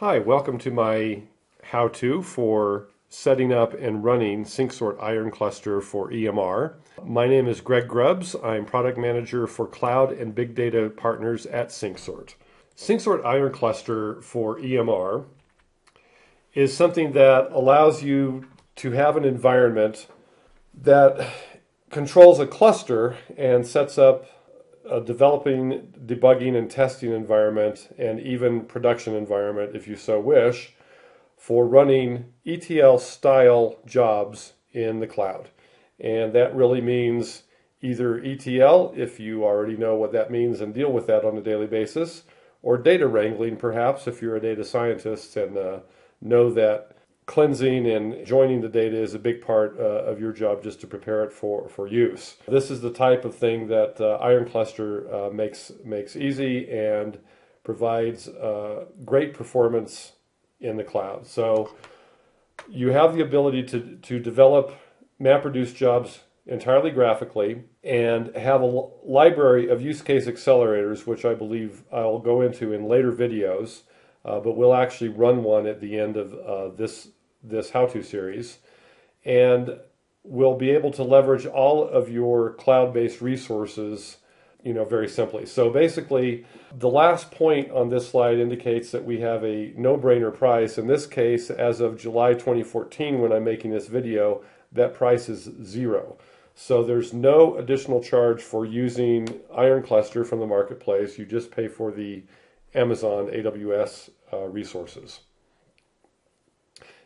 Hi, welcome to my how-to for setting up and running SyncSort Ironcluster for EMR. My name is Greg Grubbs. I'm Product Manager for Cloud and Big Data Partners at SyncSort. SyncSort Ironcluster for EMR is something that allows you to have an environment that controls a cluster and sets up a developing, debugging, and testing environment, and even production environment, if you so wish, for running ETL-style jobs in the cloud. And that really means either ETL, if you already know what that means and deal with that on a daily basis, or data wrangling, perhaps, if you're a data scientist and know that cleansing and joining the data is a big part of your job just to prepare it for use. This is the type of thing that Ironcluster makes easy and provides great performance in the cloud. So you have the ability to develop MapReduce jobs entirely graphically and have a library of use case accelerators, which I believe I'll go into in later videos. But we'll actually run one at the end of this how-to series, and we'll be able to leverage all of your cloud-based resources, very simply. So basically, the last point on this slide indicates that we have a no-brainer price. In this case, as of July 2014, when I'm making this video, that price is $0. So there's no additional charge for using Ironcluster from the marketplace. You just pay for the Amazon AWS resources.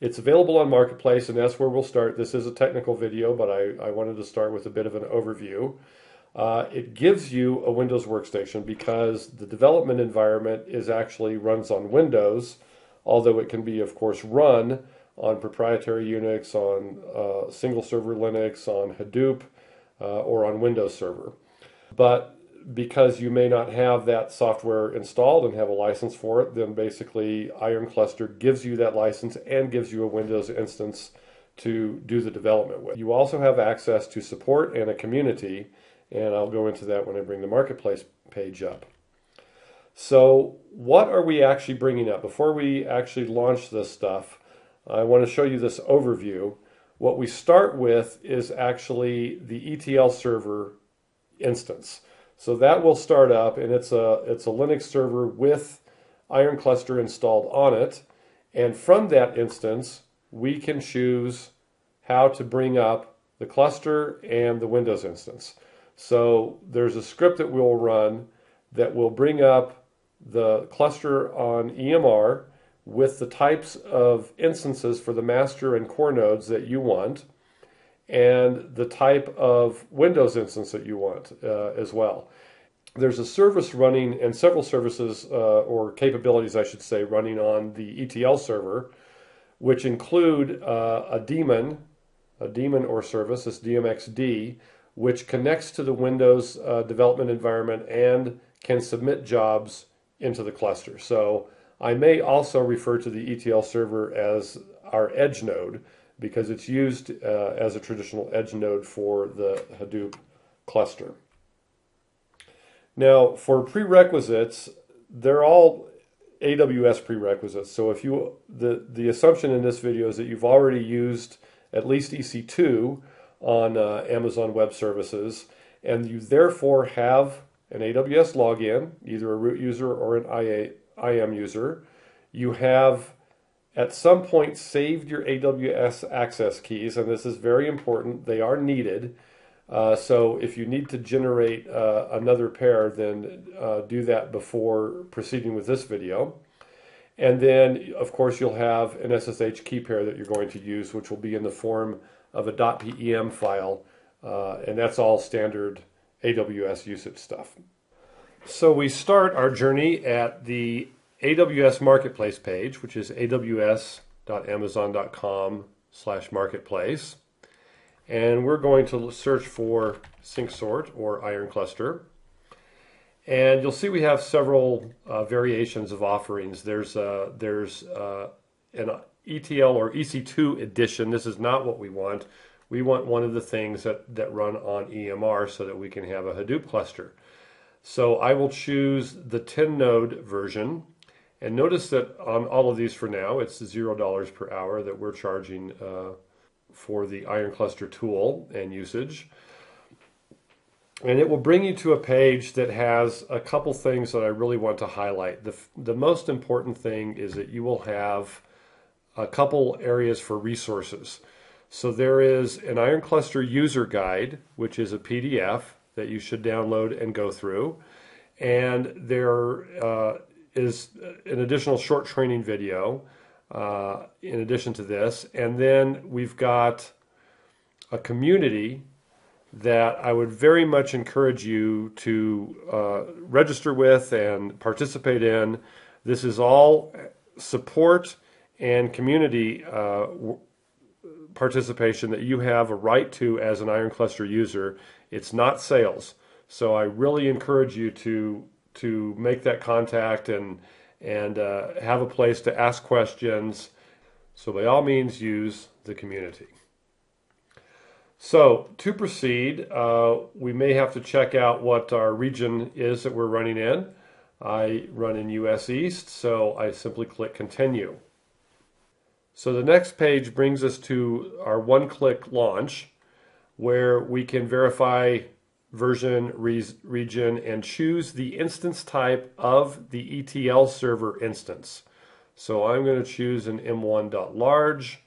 It's available on Marketplace, and that's where we'll start. This is a technical video, but I wanted to start with a bit of an overview. It gives you a Windows workstation because the development environment actually runs on Windows, although it can be, of course, run on proprietary Unix, on single server Linux, on Hadoop, or on Windows Server. But because you may not have that software installed and have a license for it, then basically Ironcluster gives you that license and gives you a Windows instance to do the development with. You also have access to support and a community, and I'll go into that when I bring the Marketplace page up. So what are we actually bringing up? Before we actually launch this stuff, I want to show you this overview. What we start with is actually the ETL Server instance. So that will start up, and it's a Linux server with Ironcluster installed on it. And from that instance, we can choose how to bring up the cluster and the Windows instance. So there's a script that we'll run that will bring up the cluster on EMR with the types of instances for the master and core nodes that you want, and the type of Windows instance that you want as well. There's a service running, and several services, or capabilities I should say, running on the ETL server, which include a daemon or service, this DMXD, which connects to the Windows development environment and can submit jobs into the cluster. So I may also refer to the ETL server as our edge node, because it's used as a traditional edge node for the Hadoop cluster. Now, for prerequisites, they're all AWS prerequisites. So if the assumption in this video is that you've already used at least EC2 on Amazon Web Services, and you therefore have an AWS login, either a root user or an IAM user. You have at some point saved your AWS access keys, and this is very important. They are needed. So if you need to generate another pair, then do that before proceeding with this video. And then, of course, you'll have an SSH key pair that you're going to use, which will be in the form of a .pem file, and that's all standard AWS usage stuff. So we start our journey at the AWS Marketplace page, which is aws.amazon.com/marketplace. And we're going to search for SyncSort or Ironcluster. And you'll see we have several variations of offerings. There's an ETL or EC2 edition. This is not what we want. We want one of the things that run on EMR so that we can have a Hadoop cluster. So I will choose the 10 node version, And notice that on all of these for now, it's $0 per hour that we're charging for the Ironcluster tool and usage. And it will bring you to a page that has a couple things that I really want to highlight. The most important thing is that you will have a couple areas for resources. So there is an Ironcluster user guide, which is a PDF that you should download and go through. And there is an additional short training video in addition to this. And then we've got a community that I would very much encourage you to register with and participate in. This is all support and community participation that you have a right to as an Ironcluster user. It's not sales. So I really encourage you to make that contact and have a place to ask questions. So by all means, use the community. So to proceed, we may have to check out what our region is that we're running in. I run in US East, so I simply click Continue. So the next page brings us to our one-click launch, where we can verify version, region, and choose the instance type of the ETL server instance. So I'm going to choose an m1.large,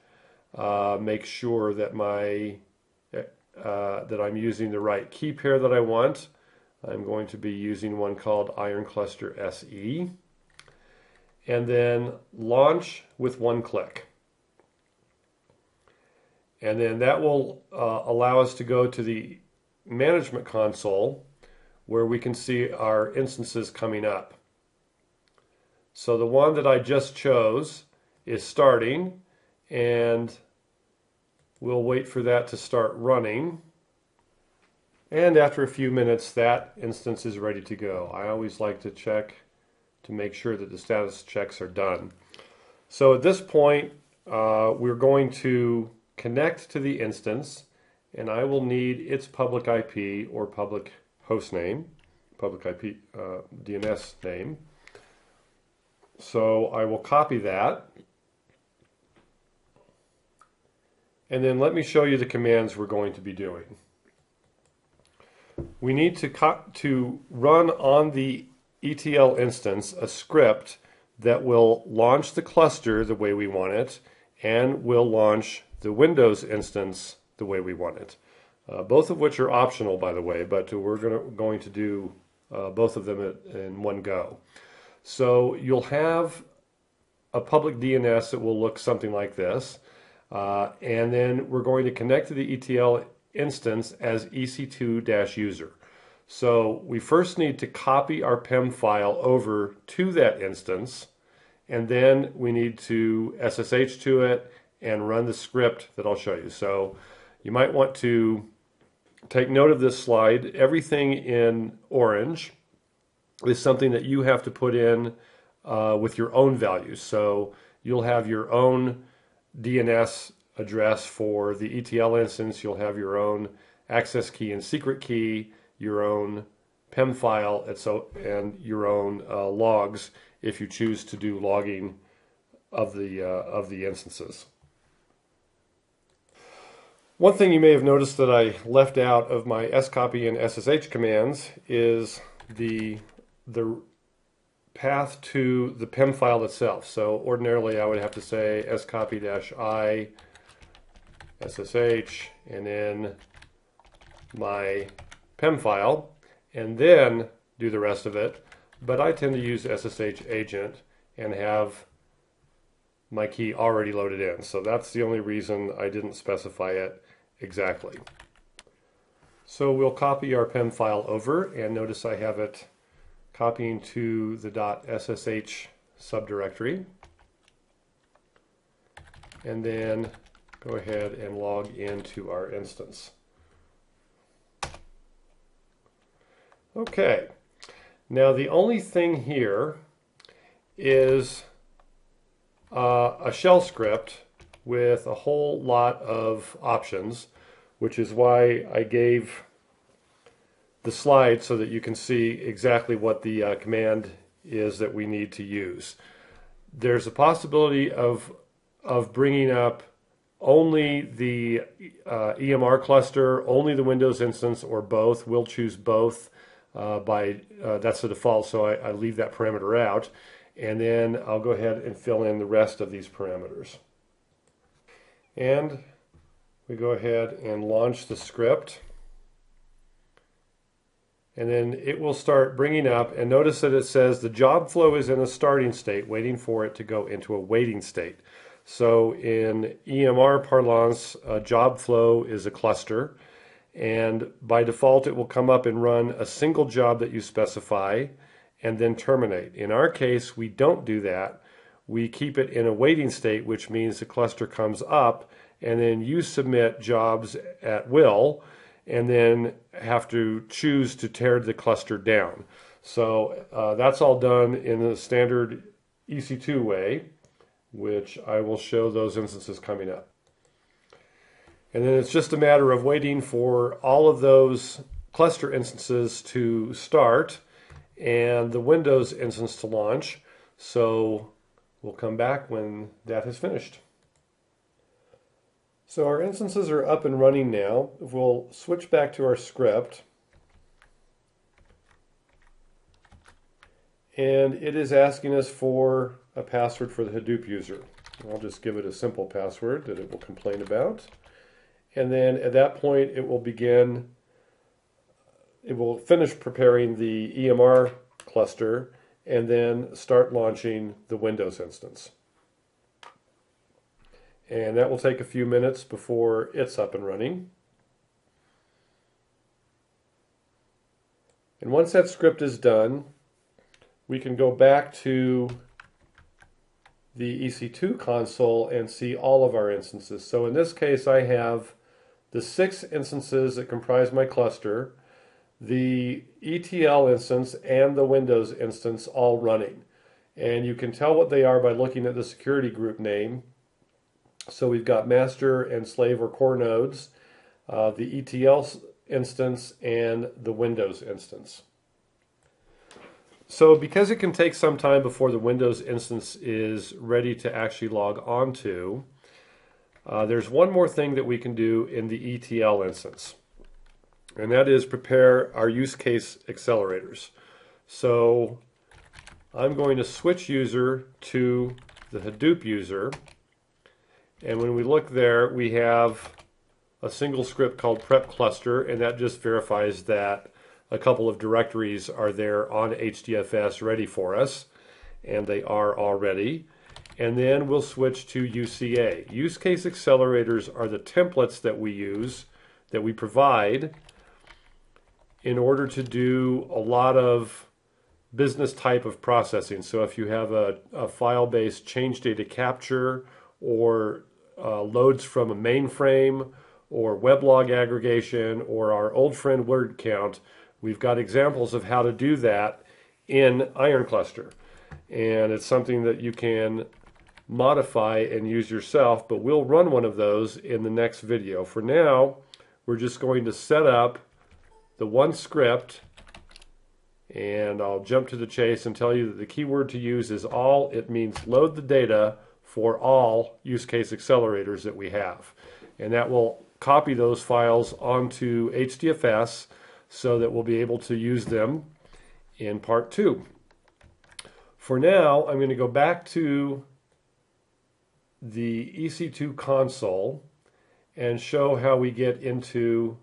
make sure that that I'm using the right key pair that I want. I'm going to be using one called Ironcluster SE. And then launch with one click. And then that will allow us to go to the management console where we can see our instances coming up. So the one that I just chose is starting, and we'll wait for that to start running. And after a few minutes, that instance is ready to go. I always like to check to make sure that the status checks are done. So at this point, we're going to connect to the instance, and I will need its public IP or public host name, public IP DNS name. So I will copy that. And then let me show you the commands we're going to be doing. We need to run on the ETL instance a script that will launch the cluster the way we want it and will launch the Windows instance the way we want it. Both of which are optional, by the way, but we're going to do both of them in one go. So you'll have a public DNS that will look something like this. And then we're going to connect to the ETL instance as EC2-user. So we first need to copy our PEM file over to that instance, and then we need to SSH to it and run the script that I'll show you. So you might want to take note of this slide. Everything in orange is something that you have to put in with your own values. So you'll have your own DNS address for the ETL instance. You'll have your own access key and secret key, your own PEM file, and your own logs if you choose to do logging of the instances. One thing you may have noticed that I left out of my scopy and SSH commands is the path to the PEM file itself. So ordinarily I would have to say scopy-i SSH and then my PEM file and then do the rest of it. But I tend to use SSH agent and have my key already loaded in. So that's the only reason I didn't specify it exactly. So we'll copy our PEM file over, and notice I have it copying to the .ssh subdirectory. And then go ahead and log into our instance. Okay, now the only thing here is a shell script with a whole lot of options, which is why I gave the slide so that you can see exactly what the command is that we need to use. there's a possibility of bringing up only the EMR cluster, only the Windows instance, or both. We'll choose both that's the default, so I leave that parameter out. And then I'll go ahead and fill in the rest of these parameters. And we go ahead and launch the script. And then it will start bringing up, and notice that it says the job flow is in a starting state, waiting for it to go into a waiting state. So in EMR parlance, a job flow is a cluster, and by default it will come up and run a single job that you specify and then terminate. In our case, we don't do that. We keep it in a waiting state, which means the cluster comes up and then you submit jobs at will and then have to choose to tear the cluster down. So that's all done in the standard EC2 way, which I will show those instances coming up. And then it's just a matter of waiting for all of those cluster instances to start and the Windows instance to launch. So we'll come back when that has finished. So our instances are up and running now. We'll switch back to our script. And it is asking us for a password for the Hadoop user. I'll just give it a simple password that it will complain about. And then at that point it will finish preparing the EMR cluster and then start launching the Windows instance. And that will take a few minutes before it's up and running. And once that script is done, we can go back to the EC2 console and see all of our instances. So in this case, I have the 6 instances that comprise my cluster, the ETL instance and the Windows instance all running. And you can tell what they are by looking at the security group name. So we've got master and slave or core nodes, the ETL instance, and the Windows instance. So because it can take some time before the Windows instance is ready to actually log on to, there's one more thing that we can do in the ETL instance, and that is prepare our use case accelerators. So I'm going to switch user to the Hadoop user, and when we look there, we have a single script called prep cluster, and that just verifies that a couple of directories are there on HDFS ready for us, and they are already. And then we'll switch to UCA. Use case accelerators are the templates that we use, that we provide in order to do a lot of business type of processing. So if you have a file-based change data capture or loads from a mainframe or weblog aggregation or our old friend word count, we've got examples of how to do that in Ironcluster. And it's something that you can modify and use yourself, but we'll run one of those in the next video. For now, we're just going to set up the one script, and I'll jump to the chase and tell you that the keyword to use is all. It means load the data for all use case accelerators that we have. And that will copy those files onto HDFS so that we'll be able to use them in part 2. For now, I'm going to go back to the EC2 console and show how we get into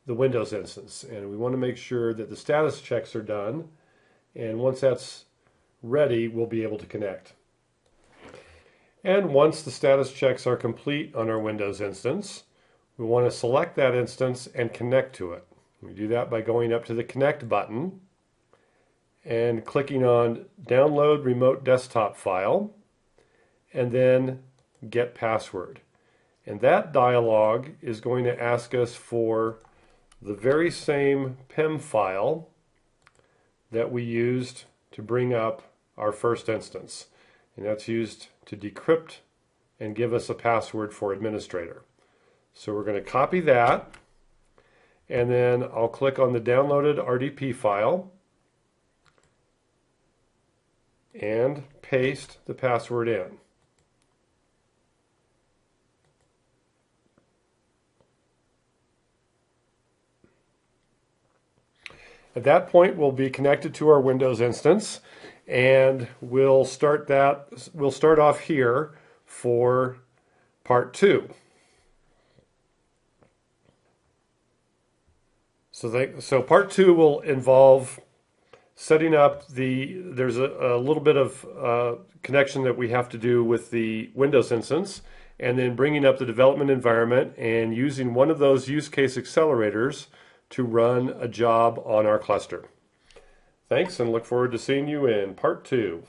the Windows instance. And we want to make sure that the status checks are done. And once that's ready, we'll be able to connect. And once the status checks are complete on our Windows instance, we want to select that instance and connect to it. We do that by going up to the Connect button and clicking on Download Remote Desktop File, and then Get Password. And that dialog is going to ask us for the very same PEM file that we used to bring up our first instance. And that's used to decrypt and give us a password for administrator. So we're going to copy that, and then I'll click on the downloaded RDP file, and paste the password in. At that point, we'll be connected to our Windows instance, and we'll start off here for part 2. So part 2 will involve setting up there's a little bit of connection that we have to do with the Windows instance, and then bringing up the development environment and using one of those use case accelerators to run a job on our cluster. Thanks, and look forward to seeing you in part 2.